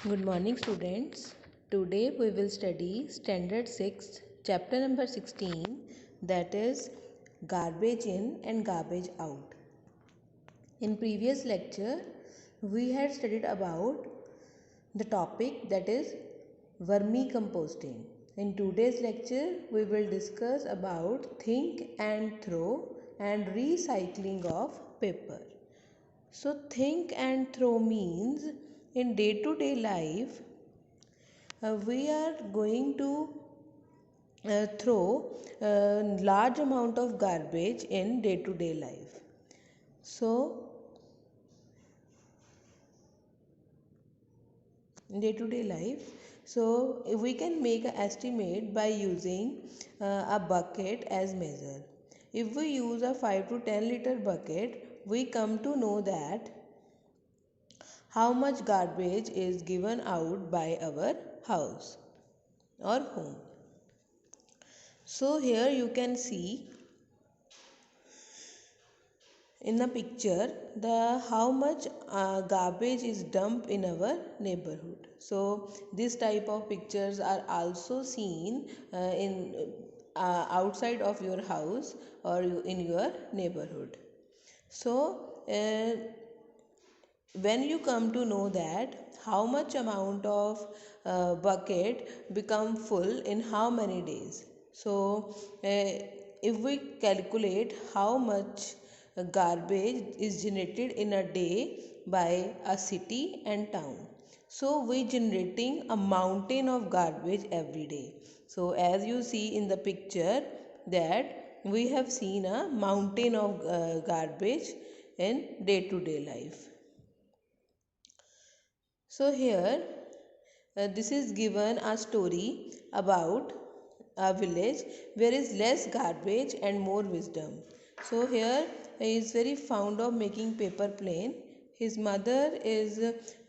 Good morning, students. Today we will study Standard 6, chapter number 16, that is Garbage in and Garbage out. In previous lecture, we had studied about the topic that is vermicomposting. In today's lecture, we will discuss about think and throw and recycling of paper. So, think and throw means in day to day life, we are going to throw a large amount of garbage in day to day life. So, day to day life, so we can make an estimate by using a bucket as measure. If we use a 5 to 10 liter bucket, we come to know that how much garbage is given out by our house or home. So here you can see in the picture the how much garbage is dumped in our neighborhood. So this type of pictures are also seen in outside of your house or in your neighborhood. So when you come to know that how much amount of bucket become full in how many days. So if we calculate how much garbage is generated in a day by a city and town, so we generating a mountain of garbage every day. So as you see in the picture that we have seen a mountain of garbage in day to day life. So here this is given a story about a village where is less garbage and more wisdom. So here he is very fond of making paper plane. His mother is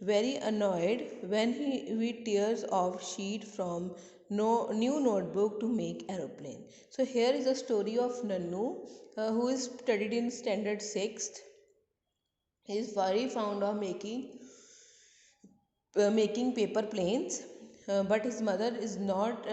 very annoyed when he tears off sheet from new notebook to make aeroplane. So here is a story of Nannu who is studied in standard 6th. He is very fond of making paper planes, but his mother is not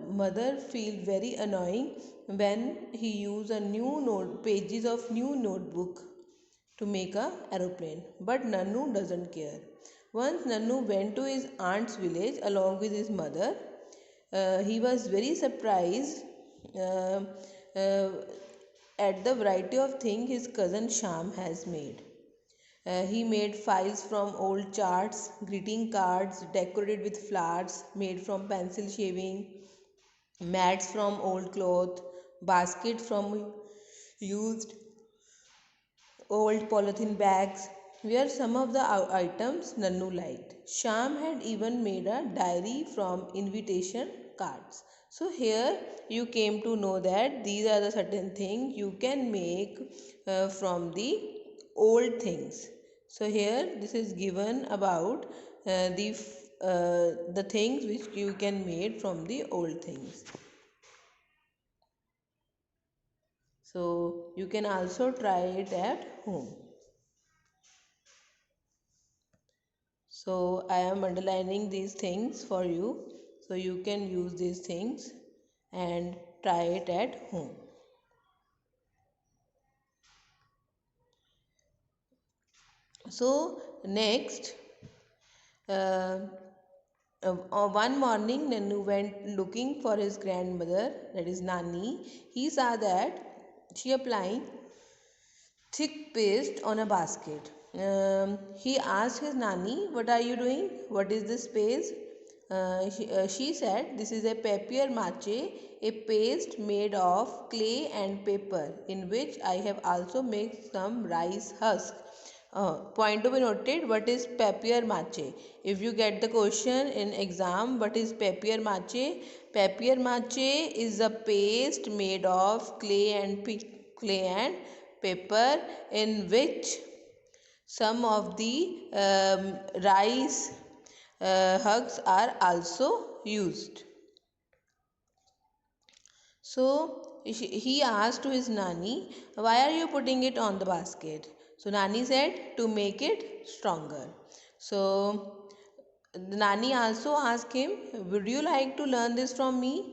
mother feel very annoying when he use a new note pages of new notebook to make a aeroplane. But Nannu doesn't care. Once Nannu went to his aunt's village along with his mother. He was very surprised uh, uh, at the variety of things his cousin Sham has made. He made files from old charts, greeting cards decorated with flowers made from pencil shaving, mats from old cloth, baskets from used old polythene bags were some of the items Nannu liked. Sham had even made a diary from invitation cards. So here you came to know that these are the certain things you can make from the old things. So here this is given about the things which you can made from the old things. So you can also try it at home. So I am underlining these things for you, so you can use these things and try it at home. So next, uh, one morning Nannu went looking for his grandmother, that is Nani. He saw that she applying thick paste on a basket. He asked his Nani, "What are you doing? What is this paste?" She said, "This is a papier mache, a paste made of clay and paper, in which I have also made some rice husk." Point to be noted, what is papier mache? If you get the question in exam, what is papier mache? Papier mache is a paste made of clay and paper, in which some of the rice hugs are also used. So he asked to his Nani, "Why are you putting it on the basket?" So Nani said, "To make it stronger." So Nani also asked him, would you like to learn this from me?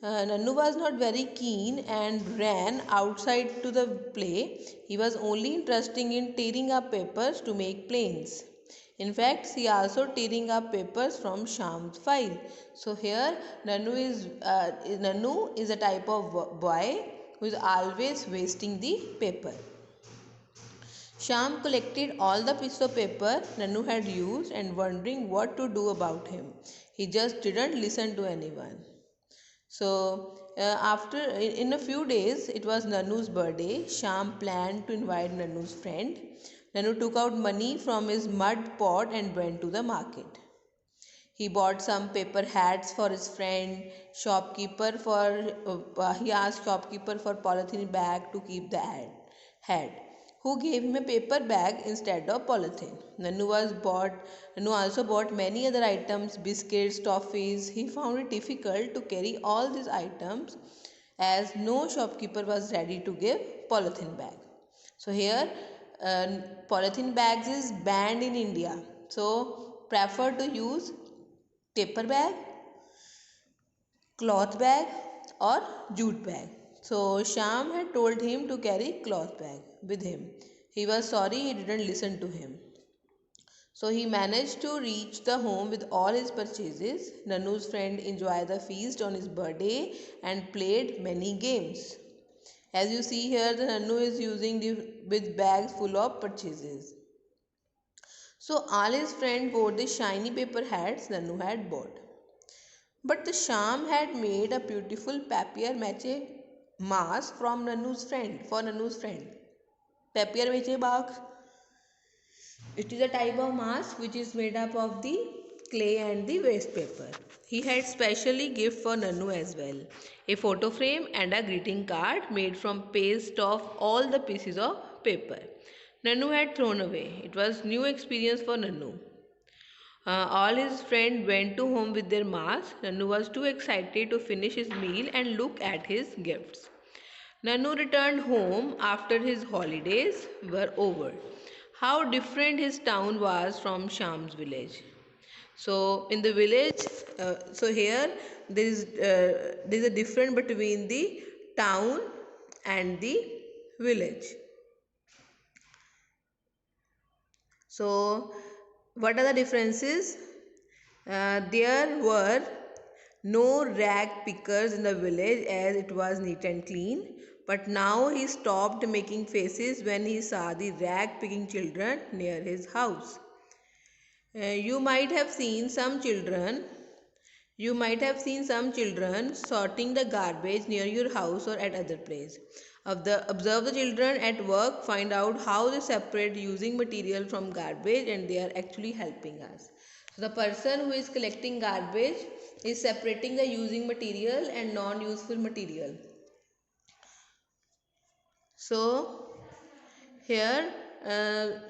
Nannu was not very keen and ran outside to the play. He was only interested in tearing up papers to make planes. In fact, he also tearing up papers from Sham's file. So here, Nannu is a type of boy who is always wasting the paper. Sham collected all the pieces of paper Nannu had used and wondering what to do about him. He just didn't listen to anyone. So, after in a few days, it was Nanu's birthday. Sham planned to invite Nanu's friend. Nanu took out money from his mud pot and went to the market. He bought some paper hats for his friend. He asked shopkeeper for polythene bag to keep the hat, who gave him a paper bag instead of polythene. Nanu also bought many other items, biscuits, toffees. He found it difficult to carry all these items as no shopkeeper was ready to give polythene bag. So here, polythene bags is banned in India. So prefer to use paper bag, cloth bag, or jute bag. So Sham had told him to carry cloth bag with him. He was sorry he didn't listen to him. So he managed to reach the home with all his purchases. Nanu's friend enjoyed the feast on his birthday and played many games. As you see here, the Nanu is using with bags full of purchases. So all his friends wore the shiny paper hats Nanu had bought. But the Sham had made a beautiful papier mache mask for Nanu's friend. Papier mache mask, it is a type of mask which is made up of the clay and the waste paper. He had specially gift for Nanu as well. A photo frame and a greeting card made from paste of all the pieces of paper. Nanu had thrown away. It was new experience for Nanu. All his friends went to home with their masks. Nanu was too excited to finish his meal and look at his gifts. Nanu returned home after his holidays were over. How different his town was from Sham's village. So in the village, here there is a difference between the town and the village. So what are the differences? There were no rag pickers in the village as it was neat and clean. But now he stopped making faces when he saw the rag picking children near his house. You might have seen some children sorting the garbage near your house or at other place. Observe the children at work, find out how they separate using material from garbage, and they are actually helping us. So the person who is collecting garbage is separating the using material and non-useful material. So here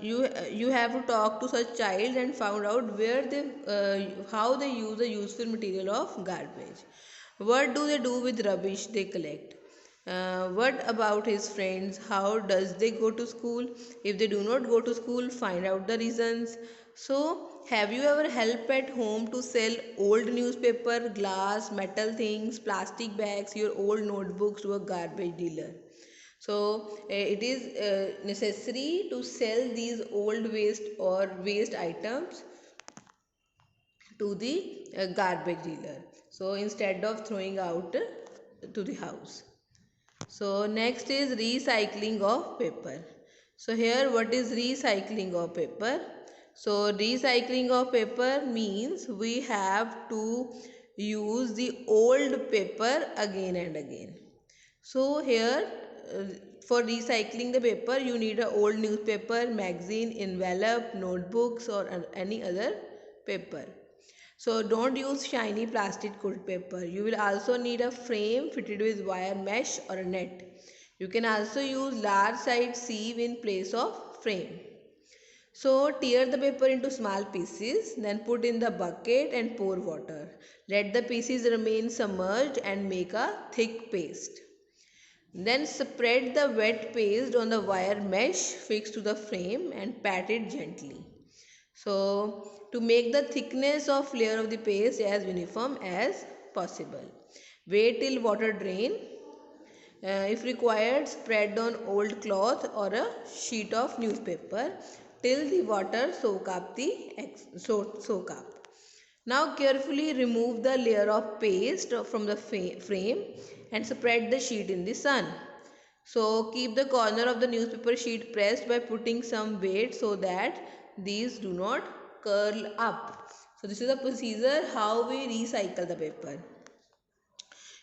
you have to talk to such child and found out how they use the useful material of garbage. What do they do with rubbish they collect? What about his friends? How does they go to school? If they do not go to school, find out the reasons. So have you ever helped at home to sell old newspaper, glass, metal things, plastic bags, your old notebooks to a garbage dealer? So it is necessary to sell these old waste or waste items to the garbage dealer. So instead of throwing out to the house. So next is recycling of paper. So here what is recycling of paper? So recycling of paper means we have to use the old paper again and again. So here uh, for recycling the paper you need an old newspaper, magazine, envelope, notebooks or any other paper. So don't use shiny plastic cut paper. You will also need a frame fitted with wire mesh or a net. You can also use large size sieve in place of frame. So tear the paper into small pieces, then put in the bucket and pour water. Let the pieces remain submerged and make a thick paste. Then spread the wet paste on the wire mesh fixed to the frame and pat it gently. So to make the thickness of layer of the paste as uniform as possible. Wait till water drain. If required, spread on old cloth or a sheet of newspaper till the water soak up. Now carefully remove the layer of paste from the frame and spread the sheet in the sun. So keep the corner of the newspaper sheet pressed by putting some weight so that these do not curl up. So this is a procedure how we recycle the paper.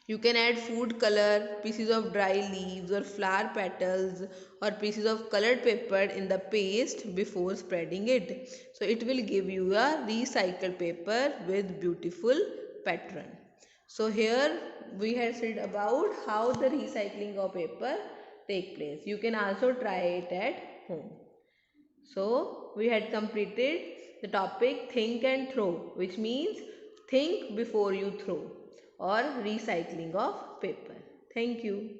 You can add food color, pieces of dry leaves or flower petals or pieces of colored paper in the paste before spreading it. So it will give you a recycled paper with beautiful pattern. So here we had said about how the recycling of paper take place. You can also try it at home. So we had completed the topic think and throw, which means think before you throw, or recycling of paper. Thank you.